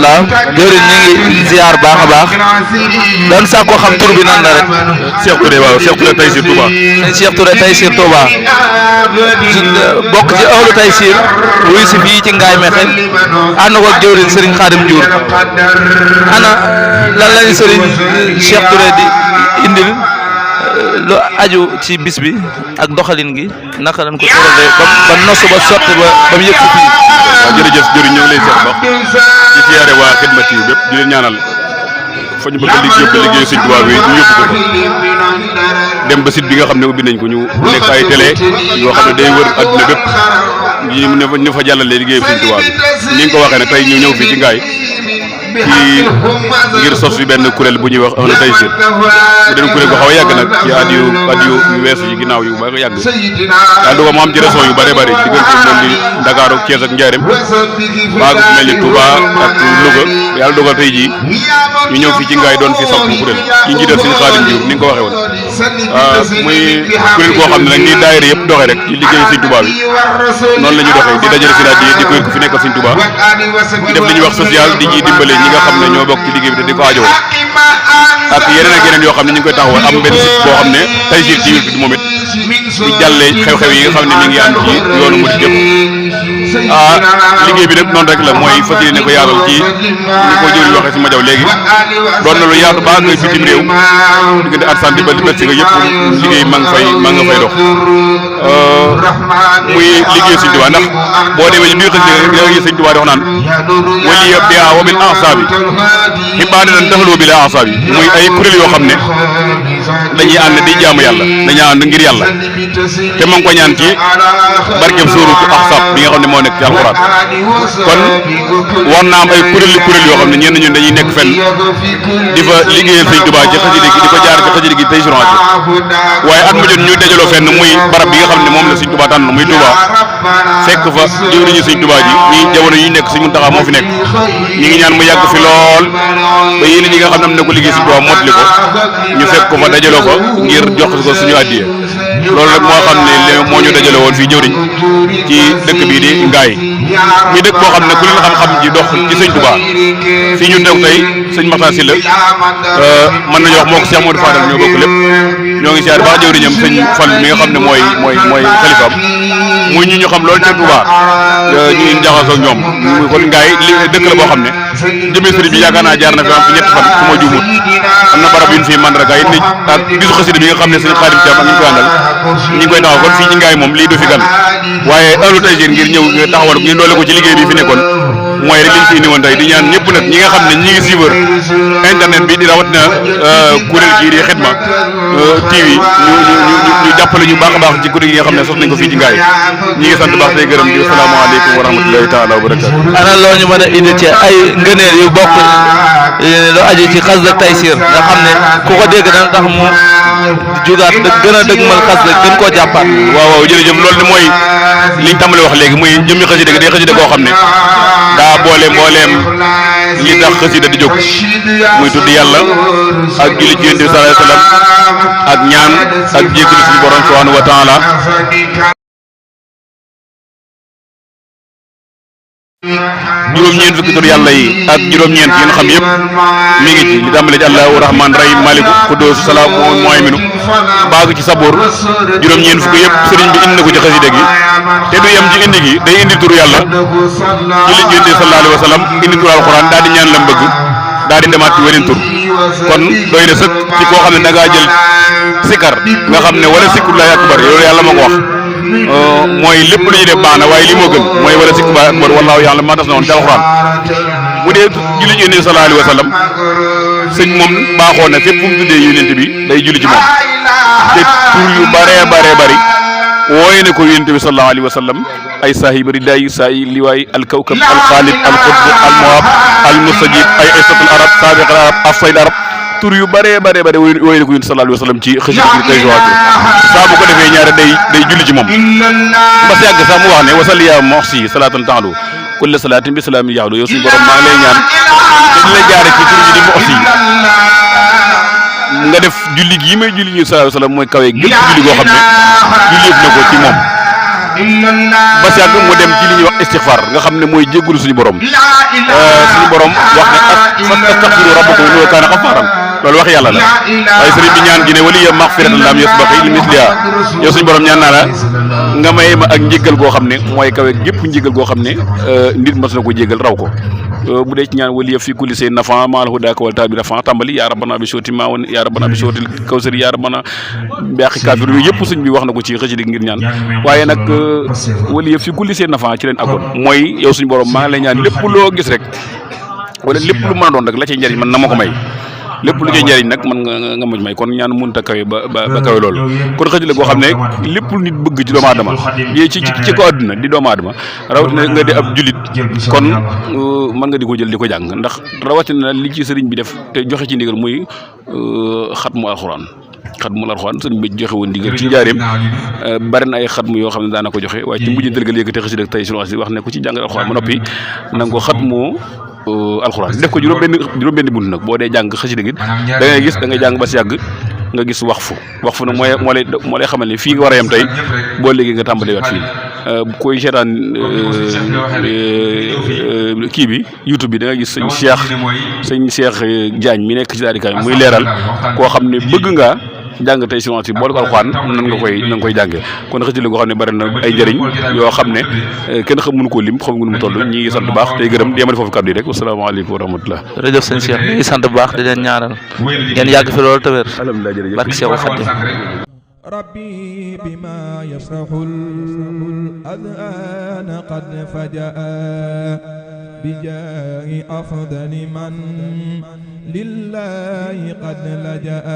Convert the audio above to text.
taala jëriñ ñi ngi ziar baax a baax dan sàkko xam tur bi nan la rek. Cheikh Touré waaw Cheikh Touré Taysir Touba. Cheikh Touré Taysir Touba bokk ci ahlu Taysir wuy si fii ci Ngaye Mékhé ànd ko ak jëwriñ Serigne Khadim Diour ana lan lañu Serigne Cheikh Touré di indil lu aju ci bis bi ak doxalin gi naka lañ ko tëralee ba nosu ba sotti ba mu yëg si fii. waaw jërëjëf jëriñ ñoo ngi lay seet baax di siyaare waa Xidma TV bépp di leen ñaanal fa ñu bëgg a liggéey Sëñ Tuubaa bi ñu yóbbu ko fa dem ba site bi nga xam ne ubbi nañ ko ñu nekk ay télé yoo xam ne day wër adduna bépp ñu fa jàllale liggéey Sëñ Tuubaa bi ni nga ko waxee nag tey ñu ñëw fii ci Ngaye ci ngir sos fi benn kuréel bu ñuy wax ahlu Taysir bu den kuréel ko xaw a yàgg nag ci at yu weesu yi ginnaaw yu ba yàgg daa doga mu am ci région yu bare bari diggante mel ni Dakar ak Thiès ak Ndiarème baa gu mel ni Touba ak Louga yàlla dogal tey jii ñu ñëw fii ci Ngaye doon fi samp kuréel ci njiital Sëñ Xaadim Diouf ni nga ko waxee woon muy kuréel koo xam ne nag ni daayira yëpp doxee rek ci liggéeyu Sëñ Touba bi noonu la ñu doxee di dajale fi daal di kuréel ku fi nekkal Sëñ Touba di def li ñuy wax social di ñuy dimbale ñi nga xam ne ñoo bokk ci liggéey bi te di ko aajowoo ak yeneen yoo xam ne ñu ngi koy taxawal am benn site boo xam ne Taysir TV bi moom it di jàllee xew-xew yi nga xam ne mi ngi am ci yoonu mu di jëm liggéey bi nag noonu rek la mooy fas yéene ko yaatal ci ni ko jëriñ waxee si ma jaw léegi doon na lu yaatu ba ngay bitim réew diggante Argentine ba Bercy nga yëpp liggéey ma nga fay dox muy liggéey Sëñ Tuubaa ndax boo demee ci biir xëy na Sëñ Tuubaa di wax naan waliya biha wa bil ansaabi ibaadatan taxaloo bi la ansaabi muy ay kuréel yoo xam ne dañuy ànd di jaamu yàlla dañuy ànd ngir yàlla te ma ngi ko ñaan ci barkeem suuratu Ahzab bi nga xam ne moo nekk ci alxuraan kon war naa am ay kuréel yoo xam ne ñenn ñun dañuy nekk fenn di fa liggéeyal Sëñ Tuubaa ci xasida gi di ko jaar ci xasida gi tey surange waaye at mu jot ñuy dajaloo fenn muy barab bi nga xam ne moom la Sëñ Tuubaa tànn muy Tuubaa fekk fa jëwriñu Sëñ Tuubaa ji ñi jamono yi nekk Sëñ Muntaxaa moo fi nekk ñi ngi ñaan mu yàgg fi lool ba yéen ñi nga xam ne am na ko liggéey Sëñ Tuubaa mottali ko ñu fekk ko fa dajaloo ko ngir jox ko suñu addiya loolu rek moo xam ne moo ñu dajale woon fii jëwriñ ci dëkk bii di Ngaye muy dëkk boo xam ne ku leen xam-xam ji dox ci Sëñ Tuubaa fii ñu nekk tey sëñ Makhtar Sylla mën nañu wax moo ko Cheikh Modou Fadal ñoo bokk lépp ñoo ngi siyaar baax jëwriñam sëñ Fall mi nga xam ne mooy xalifaam muy ñu xam loolu ca Tuubaa ñu jaxasoo ak ñoom kon Ngaye dëkk la boo xam ne jëmee sëriñ bi yaakaar naa jaar na fi am fi ñetti fan su ma juumut am na barab yu ñu fi mandarga yi nit ak bisu xasida bi nga xam ne sëñ Xaadim Caam ak ñu koy àndal ñi ngi koy taxaw kon fii ci Ngaye moom lii du fi gan waaye ahlu Taysir ngir ñëw taxawal ñu doole ko ci liggéey bi fi nekkoon mooy rek liñ fi indi woon tey di ñaan ñëpp nag ñi nga xam ne ñi ngi suivre internet bi di rawat na kuréel gii di Xidma TV ñu jàppale ñu baax a baax ci kuréel yi nga xam ne sos nañ ko fii ci Ngaye ñi ngi sant baax tey gërëm di asalaamaaleykum wa rahmatullahi taala wa barakatu ana loo ñu mën a indi ci ay ngëneel yu bokk lu aju ci xasida Taysir nga xam ne ku ko dégg dana tax mu jugaat gën a dëgmal xasida gën koo jàppaat. waaw jërëjëf loolu de mooy liñ tàmbali wax léegi muy jëmmi xasida gi day xasida koo xam ne daa boole mbooleem li tax xasida di jóg muy tudd yàlla ak julli ci Yonent bi sallallahu alayhi wa sallam ak ñaan ak jéggalu suñu borom subhanahu wa taala juróom-ñeent fukki tur yàlla yi ak juróom-ñeent yi nga xam yëpp mi ngi ci li tàmbale ci Allahu rahmaan rahim maliku quddus salaam mu'minu baag ci saboor juróom-ñeent fukki yëpp sëriñ bi indi na ko ci xasida gi te du yem ci indi gi day indi tur yàlla julli ci Yonent bi sallallahu alayhi wa sallam indi tur alxuraan daal di ñaan lam bëgg daal di demaat ci weneen tur kon doy na sëkk ci koo xam ne da ngaa jël sikar nga xam ne wala sikrullahi akbar loolu yàlla ma ko wax mooy lépp lu ñuy def baax na waaye li moo gën mooy wala sikrullahi akbar wallaahu ya'lam maa tas na woon ci alxuraan bu dee julli ci Yonent bi sallallahu alayhi wa sallam sëñ moom baaxoo na fépp fu mu tuddee Yonent bi day julli ci moom te tur yu bëree bëri wooye ne ko Yonent bi sallallahu alayhi wa sallam ay saahibi ridaayi saayi liwaay alkawkab alxaalid alxutb almuwaab almustajib ay isatul arab saabiq al arab asayid arab tur yu bëree wooye ne ko Yonent bi sallallahu alayhi wa sallam ci xasida gi tey jowaat saa bu ko defee ñaare day julli ci moom ba si yàgg sax mu wax ne wasal yaa moxsi salaatan taxlu kulla salaatin bi salaamin yaxlu yow suñu borom maa ngi lay ñaan dañ la jaare ci tur bi di moxsi nga def julli gii may julli ñu sallallahu alayhi wa sallam mooy kawe gépp julli goo xam ne julli yëpp na ko ci moom ba si yàgg mu dem ci li ñuy wax istixfar nga xam ne mooy jéggulu suñu borom wax fastaghfiru rabbakum innahu kaana ghaffaran loolu wax yàlla la waaye sëriñ bi ñaan gi ne waliya maghfiratan lam yasbaqi li misliha yow suñu borom ñaan naa la nga may ma ak njéggal goo xam ne mooy kawe gépp njéggal goo xam ne nit mas na ko jéggal raw ko bu dee ci ñaan waliya fi kulli seen nafa maal hudaaka wal tabi nafa tàmbali yaa rabbana bi sooti maawoon yaa rabbana bi sooti kawsari yaa rabbana mbaaxi kaafir yooyu yëpp suñ bi wax na ko ci xëcc ngir ñaan waaye nag waliya fi kulli seen nafa ci leen agoon mooy yow suñu borom maa ngi lay ñaan lépp loo gis rek wala lépp lu mën a doon rek la cay njëriñ man na ma ko may lépp lu cay njëriñ nag man nga maj may kon ñaan mënut a kawe ba kawe loolu kon xëcc la goo xam ne lépp lu nit bëgg ci doomu aadama ci ko àdduna di doomu aadama rawatina nga di ab julit kon mën nga di ko jël di ko jàng ndax rawatina li ci sëriñ bi def te joxe ci ndigal muy xatmu alxuraan sëriñ bi joxe woon ndigal ci njaareem bari na ay xatmu yoo xam ne daana ko joxe waaye ci mujjantal ga léegi te xëcc ak tey si wax ne ku ci jàngal alxuraan ba noppi na nga ko xatmu alxuraan def ko juróom benn bunt nag boo dee jàng xasida gi da ngay gis da ngay jàng ba si yàgg nga gis waxfu nag moo lay xamal ne fii nga war a yem tey boo léegi nga tàmbalee waat fii koy seetaan kii bi YouTube bi da nga gis sëñ Cheikh Diagne mi nekk ci daal di kaay muy leeral koo xam ne bëgg nga jàng tey si boole ko alxuraan nan nga koy jàngee kon xëcc la goo xam ne bari na ay njëriñ yoo xam ne kenn mënu koo lim xam nga nu mu toll ñi ngi sant bu baax tey gërëm di yemale foofu kàddu yi rek wasalaamaaleykum wa rahmatullah. jërëjëf sëñ Cheikh ñi ngi sant bu baax di leen ñaanal ngeen yàgg fi loolu te wér barke Seexul Xadiim ربي بما يفرح الأذهان قد فجأ بجاه أفضل من لله قد لجأ